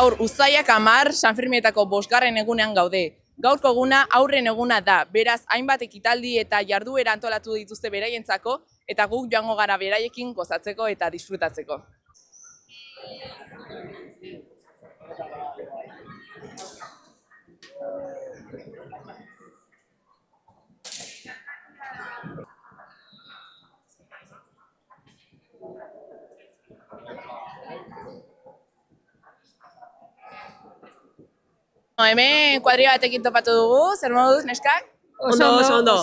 Gaur uztailak 10 Sanferminetako 5. egunean gaude. Gaurko eguna aurren eguna da, beraz hainbat ekitaldi eta jarduera antolatu dituzte beraientzako eta guk joango gara beraiekin gozatzeko eta disfrutatzeko. Hemen kuadrilla batekin topatu dugu, zer moduz, neskak? Oso ondo.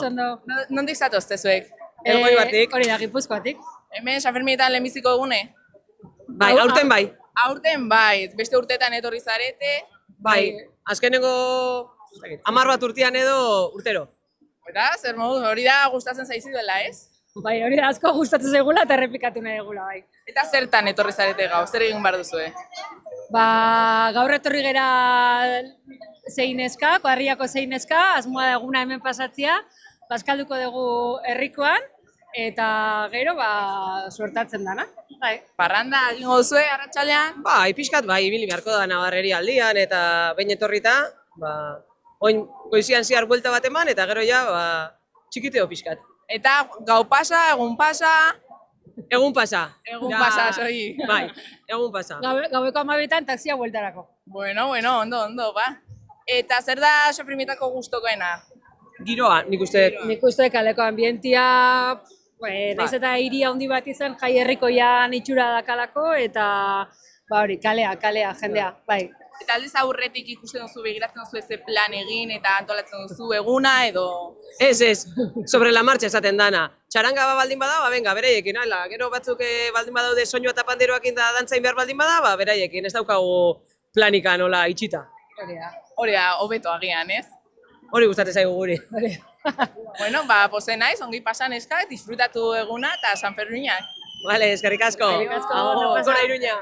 Nondik zatozte zuek? Elgoibatik. Hori da, Gipuzkoatik. Hemen Sanferminetan lehenbiziko egune? Bai, aurten bai. Aurten bai, beste urteetan etorri zarete. Bai, azkeneko 10 bat urtean edo urtero. Eta, zer moduz, hori da gustatzen zaiziduela, ez? Bai, hori da asko gustatzen zaigula eta errepikatu nahi egula, bai. Eta zertan etorri zarete gaur, zer egin behar duzue? Gaur etorri gera zeineska, kuadrillako zeineska, asmoa da eguna hemen pasatzea, bazkalduko dugu herrikoan, eta gero, suertatzen dana. Bai. Parranda egingo duzue, arratsaldean? Bai, pixkat bai, ibili beharko da Navarreri aldian, eta behin etorrita, oin goizian zehar buelta bat eman, eta gero ja, txikiteo pixkat. Eta gau pasa, egun pasa? Egun pasa. Egun pasa, soy. Bai, egun pasa. Gaueko 12etan taxia bueltarako. Bueno, ondo, ba. Eta zer da Sanferminetako gustokoena? Giroa, nik uste. Nik uste kaleko ambientia, naiz eta hiria handi bat izan, jai herrikoian itxura dakalako, eta hori, kalea, jendea, bai. Eta aldez aurretik ikusten duzu, begiratzen duzu eze plan egin eta antolatzen duzu eguna edo... Ez, sobre la marcha esaten dana. Txaranga baldin bada, venga, beraiekin, ala. Gero batzuk baldin badaude soinua eta panderoakin da dantzain behar baldin bada, beraiekin, ez daukagu planika nola itxita. Hori da, hobeto agian, ez? Hori gustatzen zaigu guri. Bueno, pozen naiz, ongi pasan eskak, disfrutatu eguna eta Sanferminak. Vale, eskerrik asko. Eskerrik asko, Gora Iruña.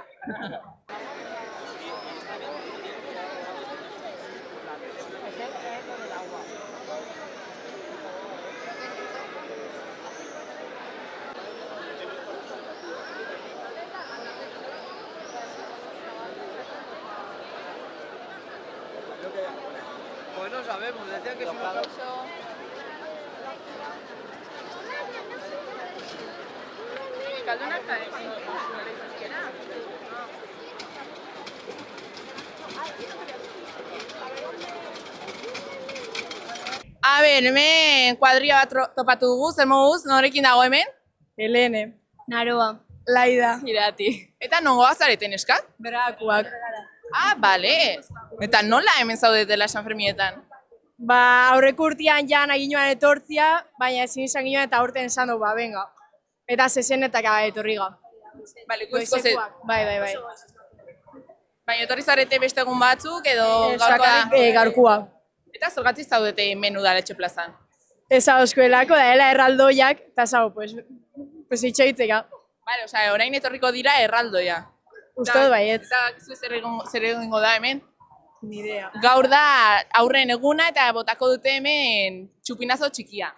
Pues no sabemos, decían que si no... A ber, hemen kuadrilla bat topatu dugu, zer moduz, norekin dago hemen? Helene. Naroa. Laida. Irati. Eta nongoa zareten eskak? Berakuak. Bale. Eta nola hemen zaudetela Sanferminetan? Aurreko urtean ja nahi ginoan etortzia, baina ezin izan ginoan eta aurten esan du, venga. Eta zezenetak etorri ga. Bale, goizko ze... Bai. Baina etorri zarete beste egun batzuk edo gaurkoa? Gaurkoa. Eta zergatik zaudete menu Udaletxe plazan? Ez adoskoelako, da dela erraldoiak, eta zau, pues itxoitzeka. Bale, osea, orain etorriko dira erraldoia. Uste dut baietz. Eta zer egingo da hemen? Ni idea. Gaur da aurren eguna eta botako dute hemen txupinazo txikia.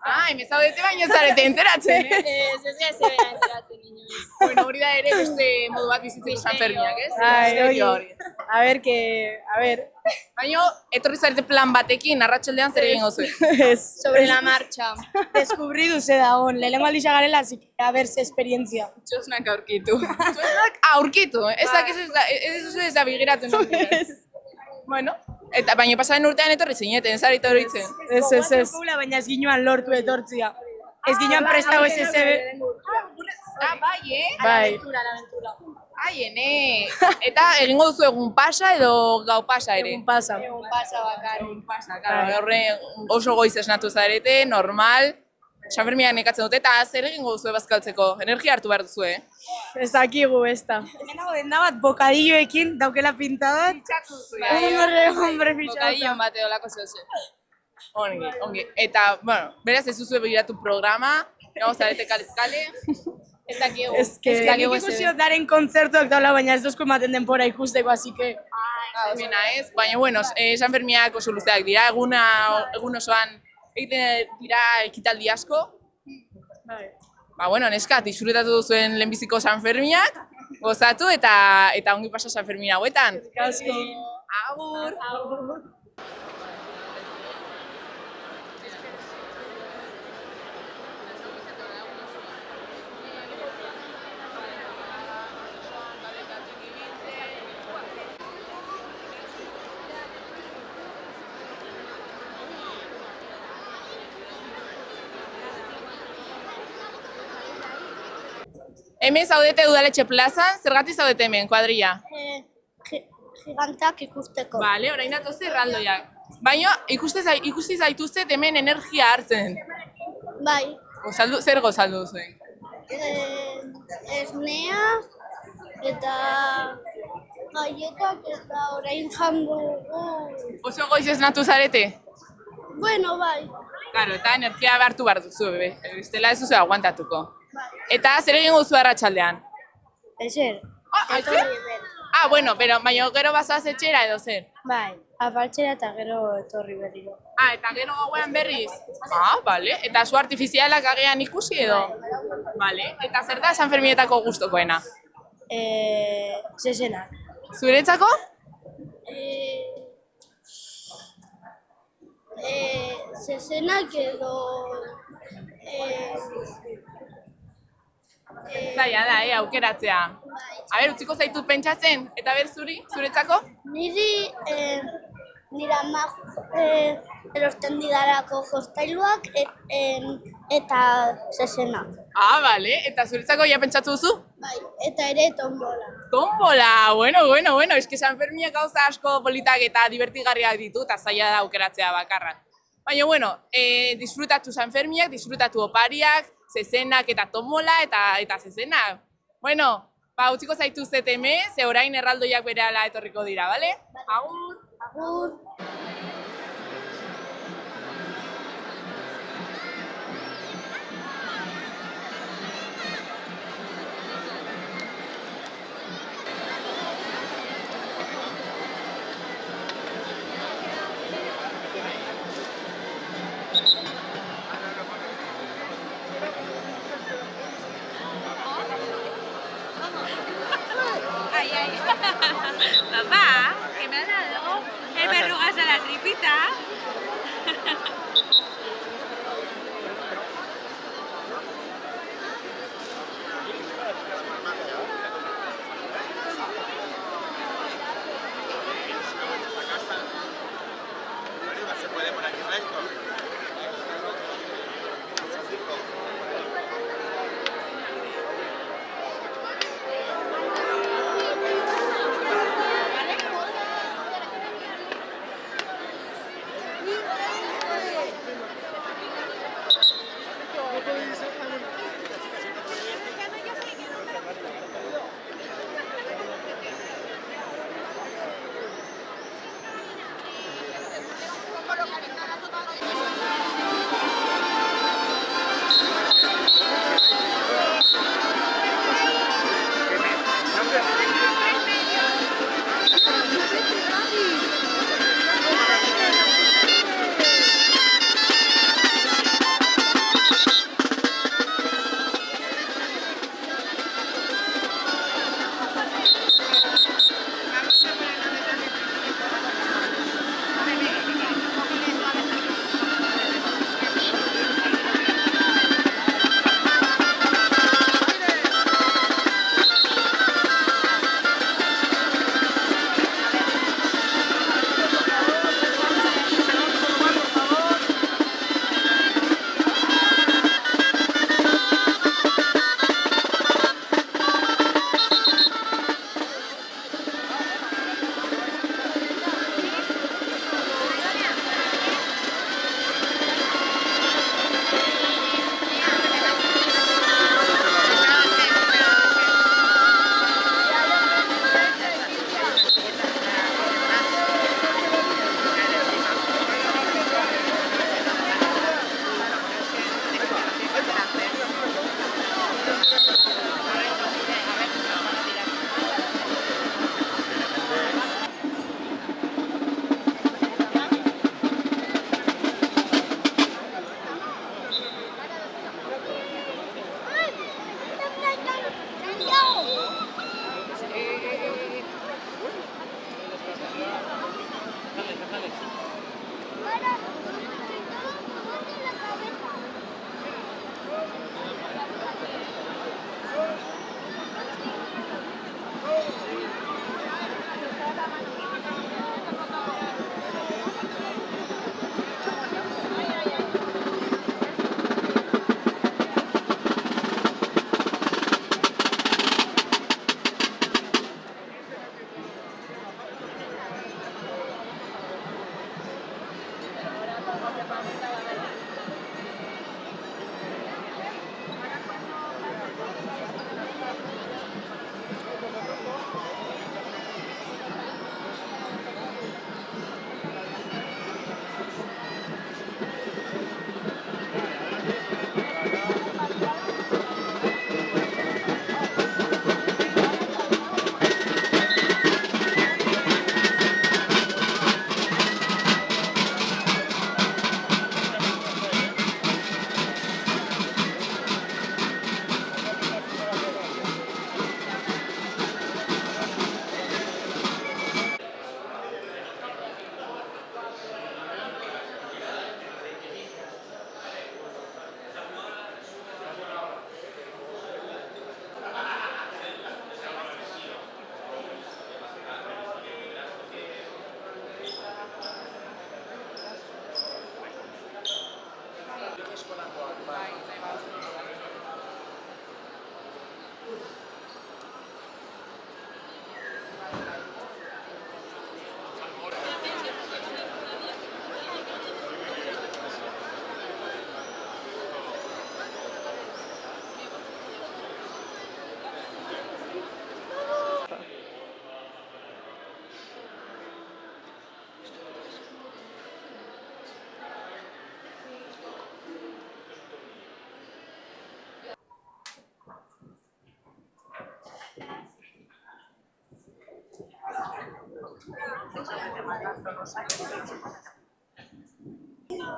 Hemen zaudete baino zarete enteratzen, Ez gara enteratzen inoiz. Bueno, hori da ere beste modu bat bizitzeko Sanferminak, ez? Hori. A ver. Baina, etorri zarete plan batekin, arratsaldean zer egingo zuen? Ez. Sobre la marcha. Descubri duze da hon, lehenengo aldiz garela, así que a ver, ze esperientzia. Txosnak aurkitu. Ez da bigiratzen. Bueno, eta baina pasaren urtean etorri zineten, ez ari etorritzen. Ez. Baina ez ginoan lortu etortzia. Ez ginoan prestau ez eze. Bai, Bai. Ene. Eta egingo duzu egun pasa edo gau pasa ere? Egun pasa. Egun pasa bakarrik. Horre oso goiz esnatu zarete, normal. Sanferminak nekatzen dute eta zer egingo duzu bazkaltzeko? Energia hartu behar duzu, Ez dakigu, ez da. Hemen dago denda bat, bokadilloekin, daukela pinta bat. Hombre, Bokadillo bat edo lako zehose. Ongi. Eta, bueno, beraz ez duzu begiratu programa, nago zarete kale. Ez dakigu. Ez que nik ikusio daren kontzertuak daula, baina ez dozko ematen denpora ikusteko, así que... Hemena ez, baina, bueno, Sanferminak oso luzeak dira, egun osoan egiten dira ekitaldi asko. Bueno, neska, disfrutatu duzuen lehenbiziko Sanferminak, Gozatu eta ongi pasa San Fermin hauetan. Asko. Agur! Hemen zaudete udaletxe plazan, zergatik zaudete hemen, kuadrilla? Giganteak ikusteko. Bale, orain datoz erraldoiak. Baina ikusti zaituztet hemen energia hartzen. Bai, Zer gozaldu zuen? esnea eta gaietak eta orain jango dugu. Oso goiz esnatu zarete? Bueno, bai. Claro, eta energia behartu behar duzu, bestela ez duzu aguantatuko. Eta zer egin guzu arratsaldean? Ezer. Zer? Bueno, baina gero bazoaz etxera edo zer? Bai, apaltzera eta gero etorri berriro. Eta gero gauean berriz? Bale. Eta zu artifizialak agean ikusi edo? Bale. Eta zer da San Ferminetako gustokoena? Zezenak. Zuretzako? Zezenak edo... Zaila da, aukeratzea. Utziko zaitut pentsatzen, eta zuretzako? Niri, nire amak erosten didalako jostailuak eta zezenak. Bale. Eta zuretzako ja pentsatu duzu? Bai, eta ere tombola. Tombola! Bueno, eski San Ferminak gauza asko politak eta divertigarriak ditu, eta zaila da aukeratzea bakarrak. Baina, bueno, disfrutatu San Ferminak, disfrutatu opariak, zezenak eta tombola eta zezenak. Bueno, utziko zaituztet hemen, ze orain erraldoiak berehala etorriko dira, bale? Agur! Agur. Papá, que me ha dado el verrugas a la tripita. ¿Se puede poner aquí recto?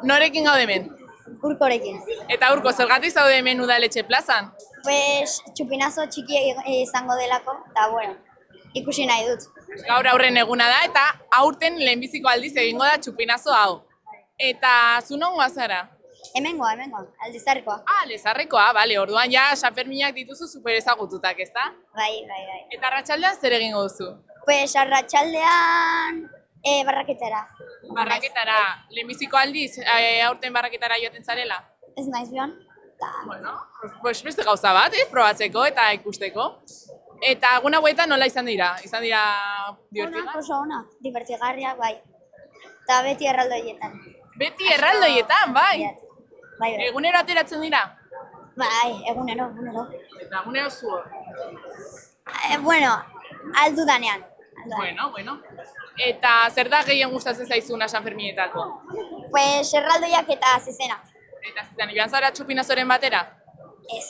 Norekin gaude hemen? Urkorekin. Eta urko, zergatik zaude hemen udaletxe plazan? Pues, txupinazo txiki izango delako, eta bueno, ikusi nahi dut. Gaur aurren eguna da eta aurten lehenbiziko aldiz egingo da txupinazo hau. Eta zu nongoa zara? Hemengoa, aldizarrikoa. Ah, Lezarrekoa, bale, orduan ja San Ferminak dituzu super ezagututak, ezta? Bai. Eta arratsaldean zer egingo duzu? Pues, arratsaldean barraketara. Barraketara, lehenbiziko aldiz aurten barraketara joaten zarela? Ez naiz joan. Bueno, pues beste gauza bat, probatzeko eta ikusteko. Eta egun hauetan nola izan dira? Izan dira divertigarriak? Oso ona, divertigarriak, bai. Eta beti erraldoietan. Beti erraldoietan, bai. Bai. Egunero ateratzen dira? Bai, egunero. Eta egunero zuo. Bueno, aldu danean. Bueno. Eta zer da gehien gustatzen zaizuna San Ferminetako? Pues erraldoiak eta zezena. Eta zetan, joan zara txupinazoren batera? Ez.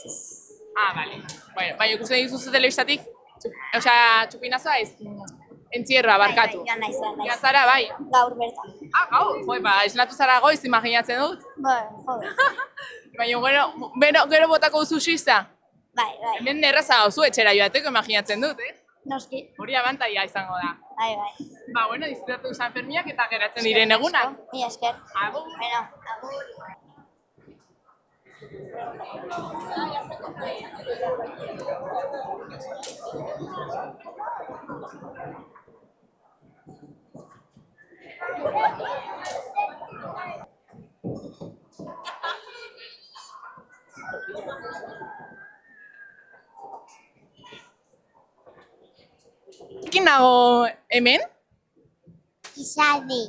Ah, bale. Bueno, bai, ikusten dituzu telebistatik? Osea, txupinazoa ez, entzierroa, barkatu. Joan naiz. Joan zara, bai. Gaur bertan. Ah, gaur, esnatu zara goiz, imaginatzen dut. Jode. Baina, gero botako duzu xiza? Bai. Hemen erraza duzu etxera joateko, imaginatzen dut, Noski. Hori abantaia izango da. Bai. Ba, bueno, disfrutatu San Ferminak eta geratzen diren egunak. Mila esker. Agur. Bueno, agur. Ekin nago hemen? Izadi.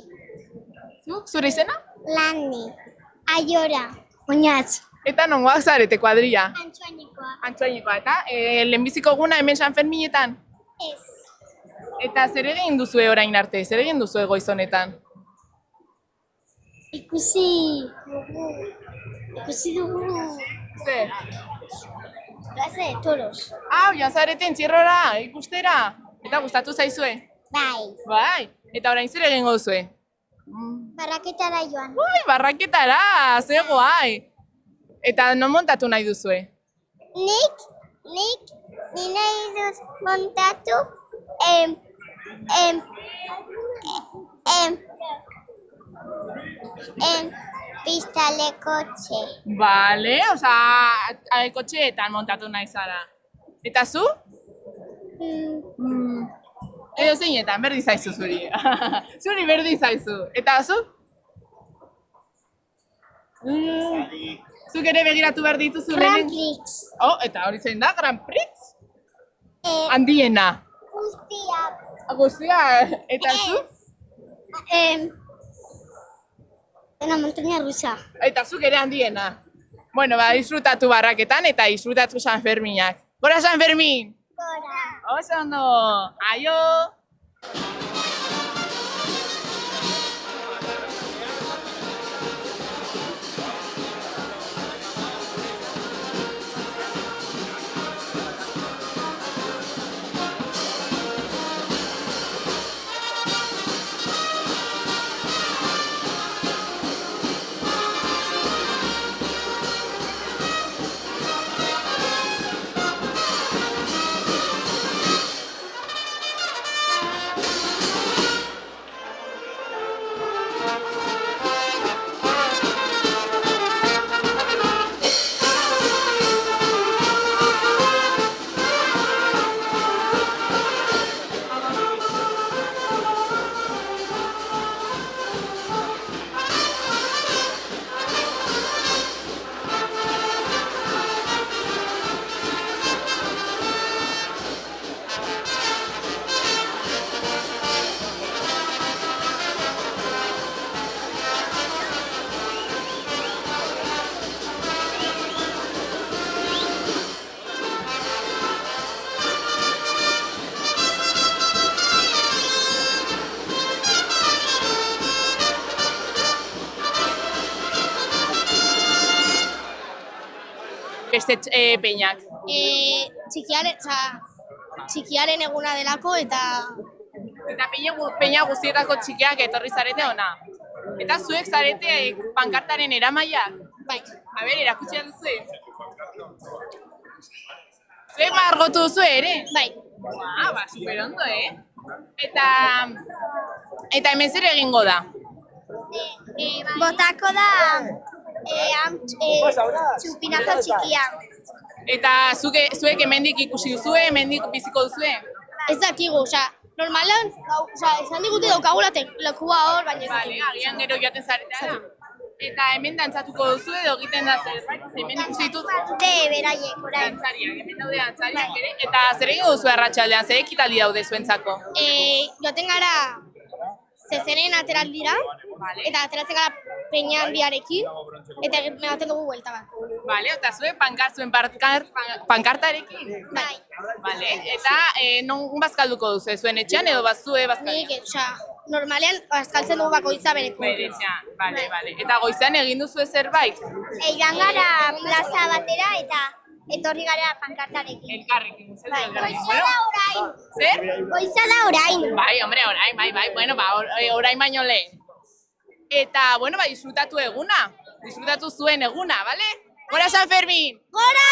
Zuk, zure izena? Lani. Aiora. Oinatz. Eta nongoak zarete kuadrilla? Antxoanikoa. Antxoainikoa, eta lehenbiziko eguna hemen San Ferminetan? Ez. Eta zer egin duzue orain arte? Zer egin duzue goiz honetan? Ikusi dugu. Zer? Plaza de toros. Ah, joan zarete entzierrora, ikustera? Eta gustatu zaizue? Bai. Bai, eta orain zer egingo duzue? Barraketara joan. Ui, barraketara, ze guai! Eta non montatu nahi duzue? Nik nahi dut montatu pistalekotxe. Bale, oza, kotxeetan montatu nahi zara. Eta zu? Edo zeinetan, berdin zaizu zuri. Zuri berdin zaizu. Eta zu? Zuk ere begiratu behar dituzu lehen? Prix. Oh, eta hori zein da, Grand Prix? Handiena. Guztiak. Guztia, eta zu? Una montaña rusa. Eta zuk ere handiena. Bueno, ba, disfrutatu barraketan eta disfrutatu San Ferminak. Gora San Fermin! Gora. Oso ondo! Aio! Beste peinak. Txikiaren eguna delako eta Eta peña guztietako txikiak etorri zarete ona. Eta zuek zarete pankartaren eramaiak. Bai. A ber, erakutsi duzu. Zuek margotu duzu ere? Bai. Ba, superondo, Eta hemen zer egingo da? Botako da txupinazo txikia. Eta zuek hemendik ikusi duzue, hemendik biziko duzue? Ez dakigu, normalan, esan digute daukagula lekua hor, baina ez Vale, dakigu. agian gero joaten zaretara. Eta hemen dantzatuko duzu edo egiten da zerbait, hemen ikusi ditut Dute beraiek, orain. dantzariak, hemen daude dantzariak ere. Eta zer egin duzu arratsaldean, zer ekitaldi daude zuentzako? Joaten gara zezenen ateraldira, eta ateratzen gara peña handiarekin, eta ematen dugu buelta bat. Vale, eta zuen pankartarekin? Bai. Vale, eta non bazkalduko duzu, zuen etxean edo bazue bazkalduko? Nik, normalean, azkaltzen dugu bakoitza bere Bere etxean, vale. Eta goizan egin duzu zerbait? Joan gara plaza batera eta etorri gara pankartarekin. Elkarrekin, zer Bai, elkarrekin? goiza da orain. Zer? Goiza da orain. Bai, hombre, orain, bai. Bueno, orain baino lehen. Eta, bueno, disfrutatu eguna. Disfrutatu zuen eguna, bale? Gora San Fermin! Gora!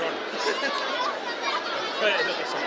son. Es lo que son.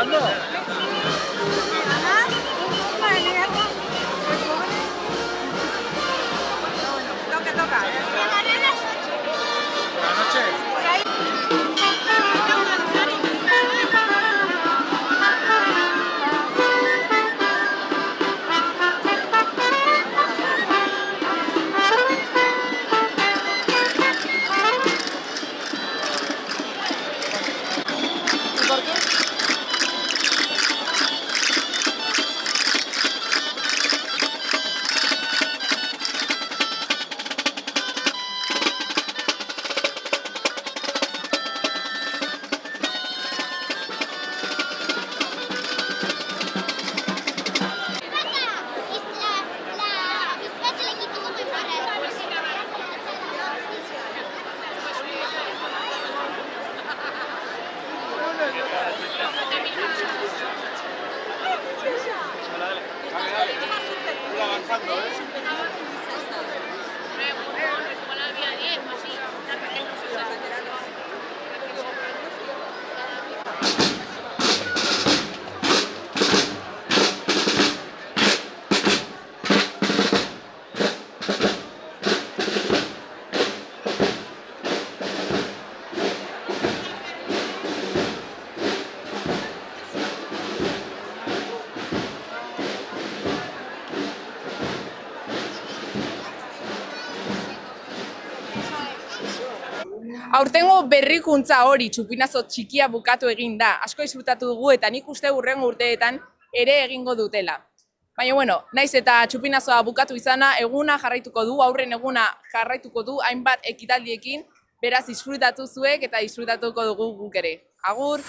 trabajando? Buenas noches. Aurtengo berrikuntza hori txupinazo txikia bukatu egin da, asko disfrutatu dugu eta nik uste hurrengo urteetan ere egingo dutela. Baina bueno, naiz eta txupinazoa bukatu izana, eguna jarraituko du, aurren eguna jarraituko du hainbat ekitaldiekin, beraz disfrutatu zuek eta disfrutatuko dugu guk ere. Agur!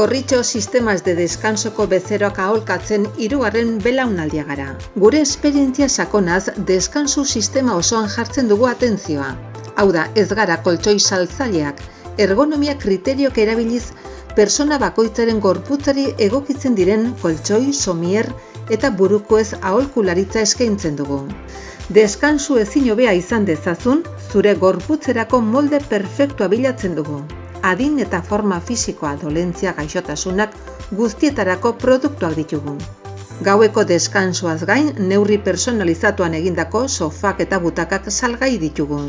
Gorritxo sistemas de descansoko bezeroak aholkatzen hirugarren belaunaldia gara. Gure esperientzia sakonaz, deskansu sistema osoan jartzen dugu atentzioa. Hau da, ez gara koltxoi saltzaileak, ergonomia kriteriok erabiliz, persona bakoitzaren gorputzari egokitzen diren koltxoi, somier eta burukoez aholkularitza eskaintzen dugu. Deskansu ezin hobea izan dezazun, zure gorputzerako molde perfektua bilatzen dugu. Adin eta forma fisikoa dolentzia gaixotasunak guztietarako produktuak ditugu. Gaueko deskansuaz gain, neurri personalizatuan egindako sofak eta butakak salgai ditugu.